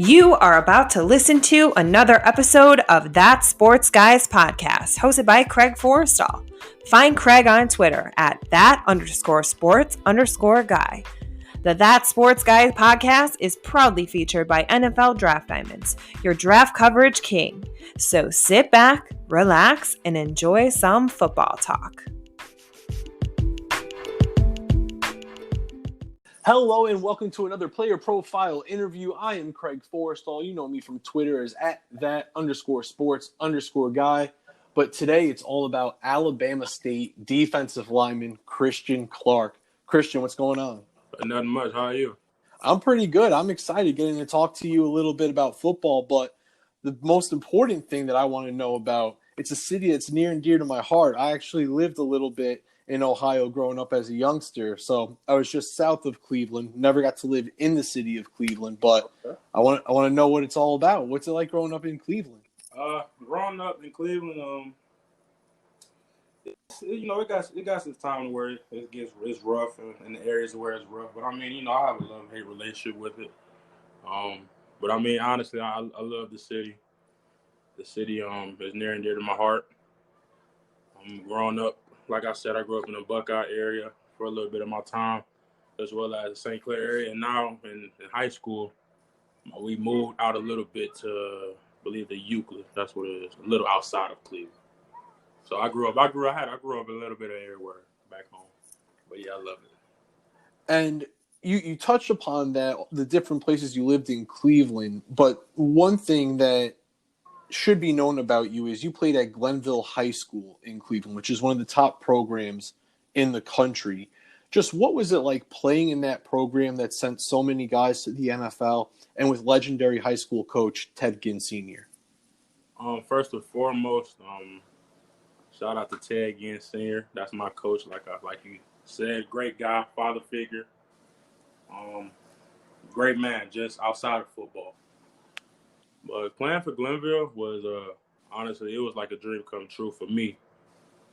You are about to listen to another episode of That Sports Guys podcast, hosted by Craig Forrestall. Find Craig on Twitter at that_sports_guy. The That Sports Guys podcast is proudly featured by NFL Draft Diamonds, your draft coverage king. So sit back, relax, and enjoy some football talk. Hello and welcome to another player profile interview. I am Craig Forrestall. You know me from Twitter as at that_sports_guy. But today it's all about Alabama State defensive lineman Christian Clark. Christian, what's going on? Nothing much. How are you? I'm pretty good. I'm excited getting to talk to you a little bit about football. But the most important thing that I want to know about, it's a city that's near and dear to my heart. I actually lived a little bit in Ohio growing up as a youngster. So I was just south of Cleveland, never got to live in the city of Cleveland, but I want to know what it's all about. What's it like growing up in Cleveland? Growing up in Cleveland, it got its time where it's rough in the areas where it's rough. But I mean, I have a love-hate relationship with it. But I mean, honestly, I love the city. The city is near and dear to my heart. Growing up, like I said, I grew up in the Buckeye area for a little bit of my time, as well as the St. Clair area. And now in high school, we moved out a little bit to, I believe, the Euclid. That's what it is, a little outside of Cleveland. So I grew up a little bit of everywhere back home. But yeah, I love it. And you touched upon that, the different places you lived in Cleveland. But one thing that should be known about you is you played at Glenville High School in Cleveland, which is one of the top programs in the country. Just what was it like playing in that program that sent so many guys to the NFL and with legendary high school coach Ted Ginn Sr.? First and foremost, shout out to Ted Ginn Sr. That's my coach, like you said. Great guy, father figure. Great man, just outside of football. But playing for Glenville was, honestly, it was like a dream come true for me,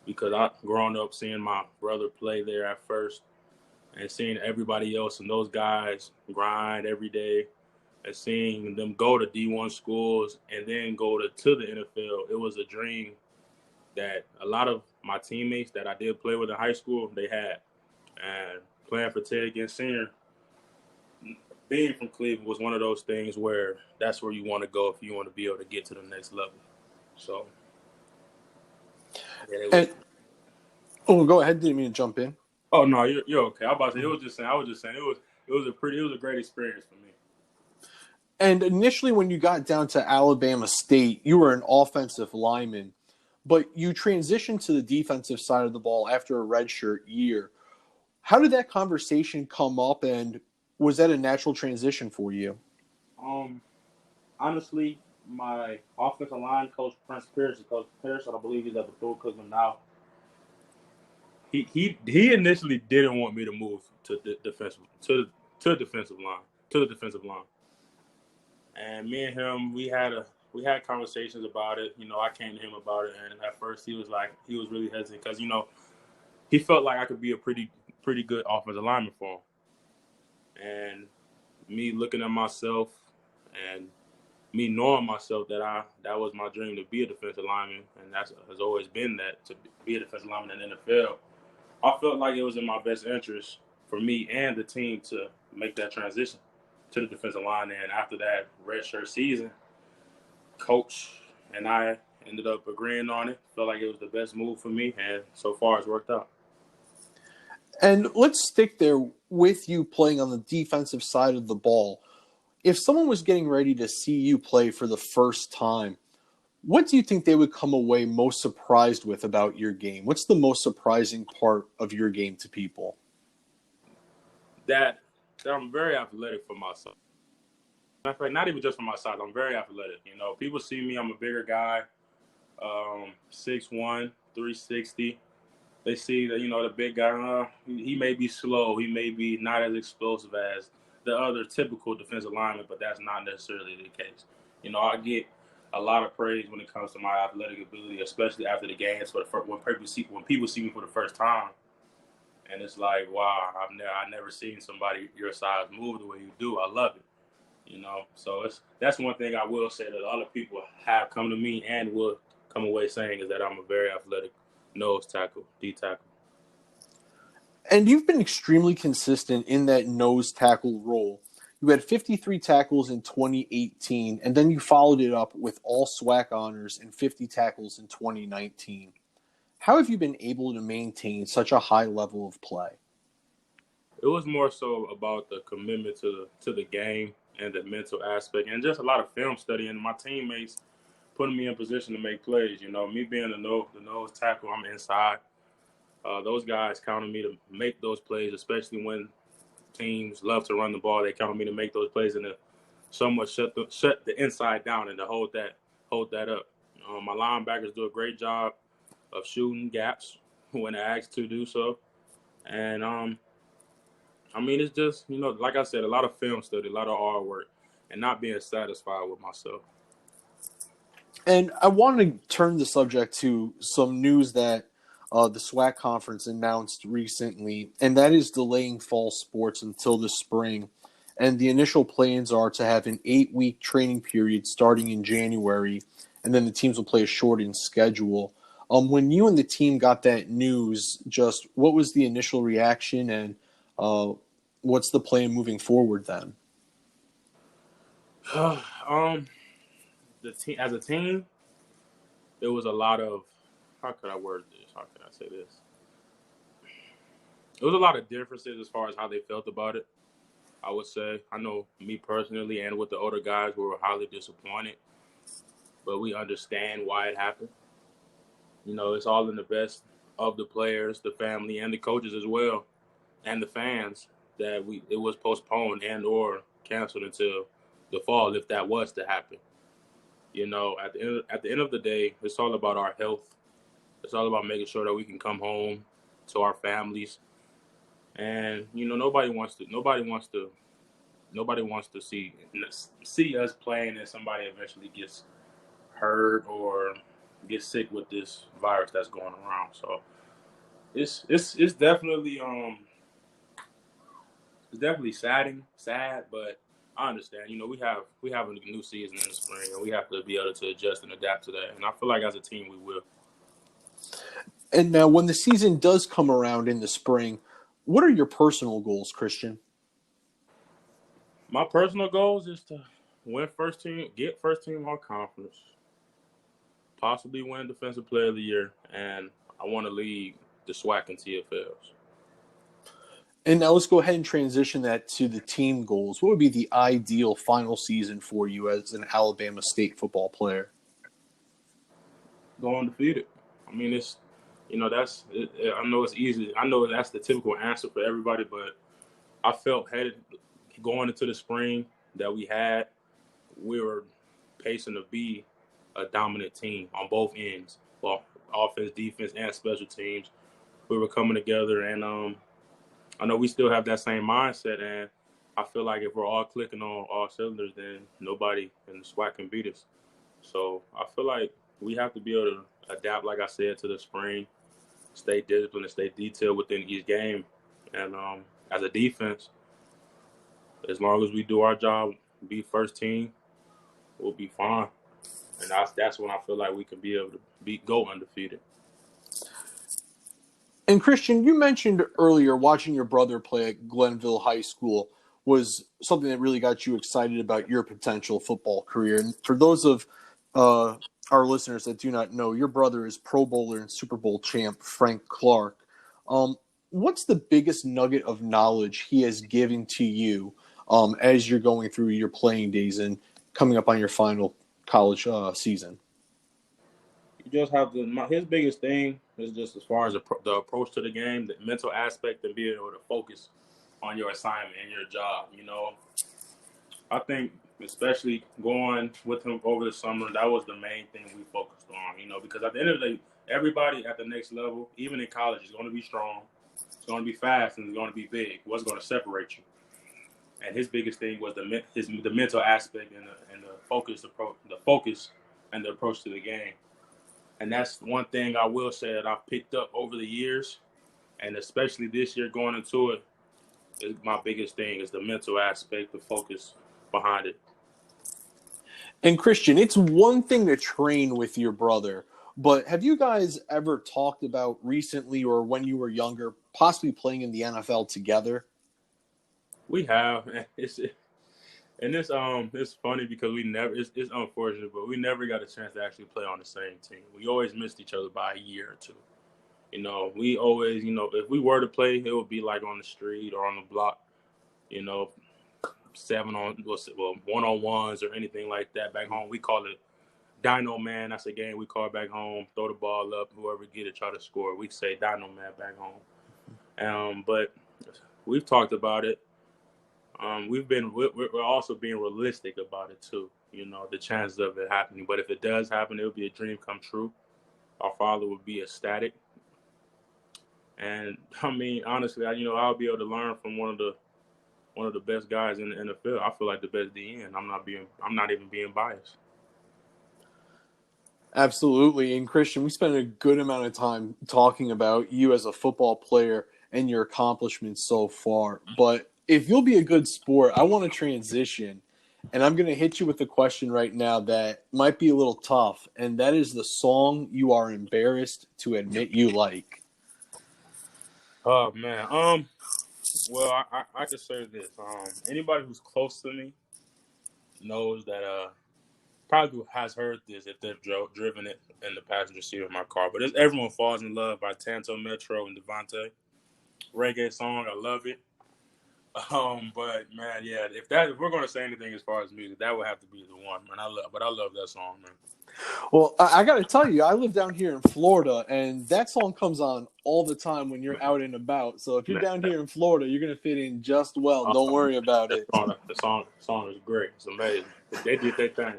because I grown up seeing my brother play there at first and seeing everybody else and those guys grind every day and seeing them go to D1 schools and then go to the NFL. It was a dream that a lot of my teammates that I did play with in high school, they had. And playing for Ted Ginn Sr., being from Cleveland was one of those things where that's where you want to go if you want to be able to get to the next level. So, yeah, go ahead. Didn't mean to jump in. Oh no, you're okay. I was just saying it was a great experience for me. And initially, when you got down to Alabama State, you were an offensive lineman, but you transitioned to the defensive side of the ball after a redshirt year. How did that conversation come up, and was that a natural transition for you? Honestly, my offensive line coach, Coach Pearson, I believe he's at the Bethune-Cookman now. He initially didn't want me to move to the defensive line. And me and him, we had conversations about it. I came to him about it, and at first he was really hesitant because he felt like I could be a pretty good offensive lineman for him. And me looking at myself and me knowing myself that was my dream to be a defensive lineman, and that has always been that, to be a defensive lineman in the NFL. I felt like it was in my best interest for me and the team to make that transition to the defensive line. And after that redshirt season, coach and I ended up agreeing on it. Felt like it was the best move for me, and so far it's worked out. And let's stick there with you playing on the defensive side of the ball. If someone was getting ready to see you play for the first time, what do you think they would come away most surprised with about your game? What's the most surprising part of your game to people? That I'm very athletic for my size. In fact, not even just for my size, I'm very athletic. People see me, I'm a bigger guy, 6'1", 360. They see that, the big guy, he may be slow. He may be not as explosive as the other typical defensive lineman, but that's not necessarily the case. I get a lot of praise when it comes to my athletic ability, especially after the games. When people see me for the first time, and it's like, wow, I never seen somebody your size move the way you do. I love it. So that's one thing I will say that a lot of people have come to me and will come away saying is that I'm a very athletic nose tackle, D tackle. And you've been extremely consistent in that nose tackle role. You had 53 tackles in 2018, and then you followed it up with all SWAC honors and 50 tackles in 2019. How have you been able to maintain such a high level of play? It was more so about the commitment to the game and the mental aspect, and just a lot of film study and my teammates putting me in position to make plays. Me being the nose tackle, I'm inside. Those guys counted me to make those plays, especially when teams love to run the ball. They counted me to make those plays and to somewhat shut the inside down and to hold that up. My linebackers do a great job of shooting gaps when asked to do so, and it's just like I said, a lot of film study, a lot of hard work, and not being satisfied with myself. And I want to turn the subject to some news that the SWAC conference announced recently, and that is delaying fall sports until the spring. And the initial plans are to have an 8-week training period starting in January, and then the teams will play a shortened schedule. When you and the team got that news, just what was the initial reaction, and what's the plan moving forward then? The team as a team, it was a lot of how could I word this? How can I say this? It was a lot of differences as far as how they felt about it. I would say I know me personally and with the older guys we were highly disappointed, but we understand why it happened. It's all in the best of the players, the family, and the coaches as well, and the fans that it was postponed and or canceled until the fall if that was to happen. At the end of the day, it's all about our health. It's all about making sure that we can come home to our families. And nobody wants to see us playing and somebody eventually gets hurt or gets sick with this virus that's going around. So it's definitely sad, but I understand. We have a new season in the spring, and we have to be able to adjust and adapt to that. And I feel like as a team, we will. And now, when the season does come around in the spring, what are your personal goals, Christian? My personal goals is to get first team all conference, possibly win Defensive Player of the Year, and I want to lead the SWAC and TFLs. And now let's go ahead and transition that to the team goals. What would be the ideal final season for you as an Alabama State football player? Go undefeated. It's that's I know it's easy. I know that's the typical answer for everybody, but I felt headed going into the spring that we were pacing to be a dominant team on both ends, well, offense, defense, and special teams. We were coming together, and I know we still have that same mindset, and I feel like if we're all clicking on all cylinders, then nobody in the SWAC can beat us. So I feel like we have to be able to adapt, like I said, to the spring, stay disciplined and stay detailed within each game. And as a defense, as long as we do our job, be first team, we'll be fine. And that's when I feel like we can be able to go undefeated. And Christian, you mentioned earlier watching your brother play at Glenville High School was something that really got you excited about your potential football career. And for those of our listeners that do not know, your brother is Pro Bowler and Super Bowl champ Frank Clark. What's the biggest nugget of knowledge he has given to you as you're going through your playing days and coming up on your final college season? You just have to. His biggest thing is just as far as the approach to the game, the mental aspect, and being able to focus on your assignment and your job. I think especially going with him over the summer, that was the main thing we focused on. Because at the end of the day, everybody at the next level, even in college, is going to be strong, it's going to be fast, and it's going to be big. What's going to separate you? And his biggest thing was the mental aspect and the focus and the approach to the game. And that's one thing I will say that I've picked up over the years, and especially this year going into it, is my biggest thing is the mental aspect, the focus behind it. And Christian, it's one thing to train with your brother, but have you guys ever talked about recently or when you were younger, possibly playing in the NFL together? We have, and it's funny because we never. It's unfortunate, but we never got a chance to actually play on the same team. We always missed each other by a year or two. We always, if we were to play, it would be like on the street or on the block. You know, 1-on-ones or anything like that. Back home, we call it Dino Man. That's a game we call back home. Throw the ball up, whoever get it, try to score. We say Dino Man back home. But we've talked about it. We're also being realistic about it too. The chances of it happening. But if it does happen, it would be a dream come true. Our father would be ecstatic. And I mean, honestly, I'll be able to learn from one of the best guys in the NFL. I feel like the best DN. I'm not even being biased. Absolutely. And Christian, we spent a good amount of time talking about you as a football player and your accomplishments so far. But if you'll be a good sport, I want to transition. And I'm going to hit you with a question right now that might be a little tough. And that is the song you are embarrassed to admit you like. Oh, man. Well, I could say this. Anybody who's close to me knows that probably has heard this if they've driven it in the passenger seat of my car. But it's Everyone Falls in Love by Tanto Metro and Devontae. Reggae song. I love it. But man, yeah, if we're gonna say anything as far as music, that would have to be the one, man. I love that song, man. Well, I got to tell you, I live down here in Florida, and that song comes on all the time when you're out and about. So if you're down here in Florida, you're going to fit in just well. Don't worry about it. The song is great. It's amazing. They did their thing.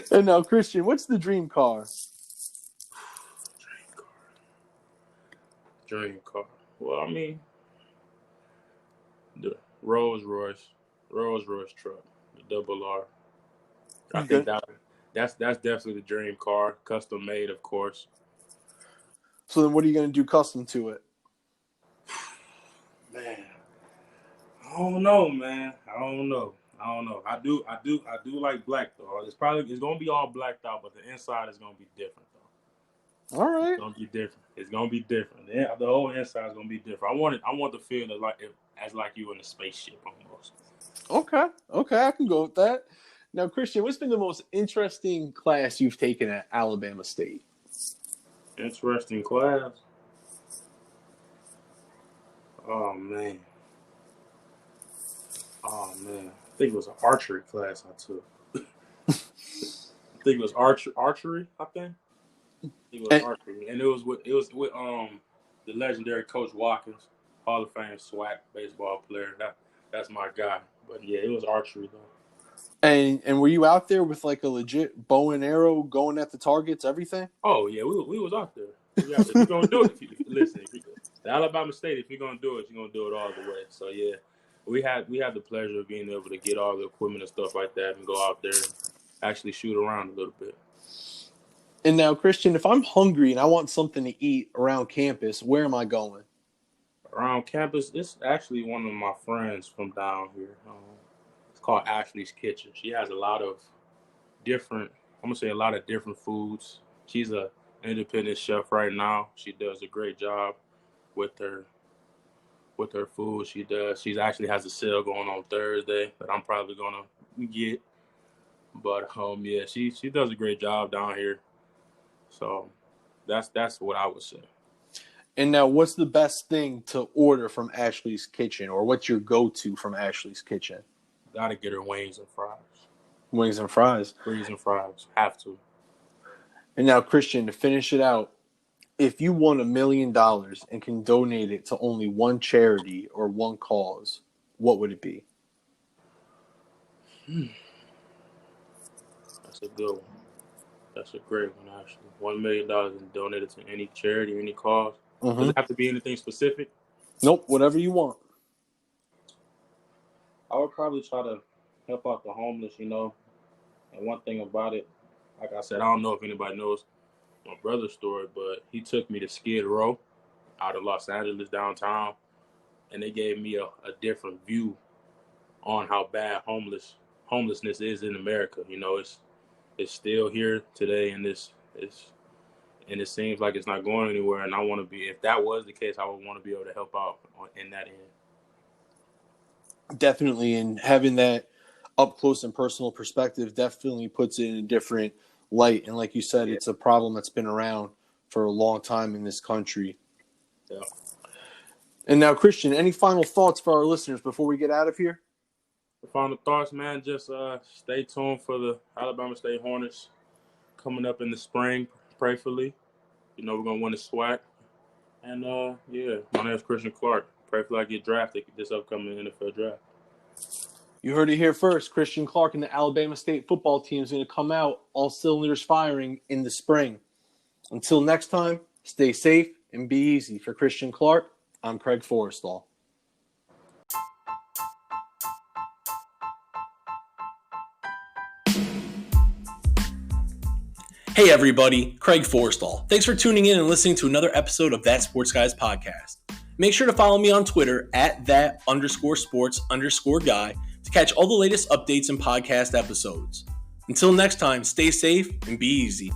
And now, Christian, what's the dream car? Dream car. Well, I mean, the Rolls Royce truck, the double R. I think that's definitely the dream car, custom made, of course. So then, what are you going to do custom to it? Man, I don't know, man. I don't know. I do like black though. It's gonna be all blacked out, but the inside is gonna be different though. All right. It's gonna be different. Yeah, the whole inside is gonna be different. I want the feel as like you in a spaceship almost. Okay, I can go with that. Now, Christian, what's been the most interesting class you've taken at Alabama State? Interesting class. Oh man. I think it was an archery class I took. I think it was archery. I think it was archery, and it was with the legendary Coach Watkins, Hall of Fame SWAC baseball player. That's my guy. But yeah, it was archery though. And were you out there with like a legit bow and arrow going at the targets, everything? Oh yeah, we was out there. If you're gonna do it, listen. The Alabama State, if you're gonna do it, you're gonna do it all the way. So yeah, we had the pleasure of being able to get all the equipment and stuff like that and go out there and actually shoot around a little bit. And now, Christian, if I'm hungry and I want something to eat around campus, where am I going? Around campus, it's actually one of my friends from down here. It's called Ashley's Kitchen. She has a lot of different foods. She's a independent chef right now. She does a great job with her food. She actually has a sale going on Thursday that I'm probably gonna get. But yeah, she does a great job down here. So that's what I would say. And now, what's the best thing to order from Ashley's Kitchen, or what's your go-to from Ashley's Kitchen? Gotta get her wings and fries. Wings and fries. Wings and fries. Have to. And now, Christian, to finish it out, if you won $1 million and can donate it to only one charity or one cause, what would it be? That's a good one. That's a great one, actually. $1 million and donate it to any charity, any cause. Mm-hmm. Does it have to be anything specific? Nope, whatever you want. I would probably try to help out the homeless, And one thing about it, like I said, I don't know if anybody knows my brother's story, but he took me to Skid Row out of Los Angeles downtown, and they gave me a different view on how bad homelessness is in America. You know, it's still here today, and it seems like it's not going anywhere. And I want to be, if that was the case, I would want to be able to help out in that end. Definitely, and having that up close and personal perspective definitely puts it in a different light. And like you said, it's a problem that's been around for a long time in this country. Yeah. And now, Christian, any final thoughts for our listeners before we get out of here? The final thoughts, man, just stay tuned for the Alabama State Hornets coming up in the spring, prayerfully. You know, we're going to win the SWAC. And, my name is Christian Clark. Prayerfully I get drafted this upcoming NFL draft. You heard it here first. Christian Clark and the Alabama State football team is going to come out all cylinders firing in the spring. Until next time, stay safe and be easy. For Christian Clark, I'm Craig Forrestall. Hey everybody, Craig Forrestall. Thanks for tuning in and listening to another episode of That Sports Guys podcast. Make sure to follow me on Twitter at @that_sports_guy to catch all the latest updates and podcast episodes. Until next time, stay safe and be easy.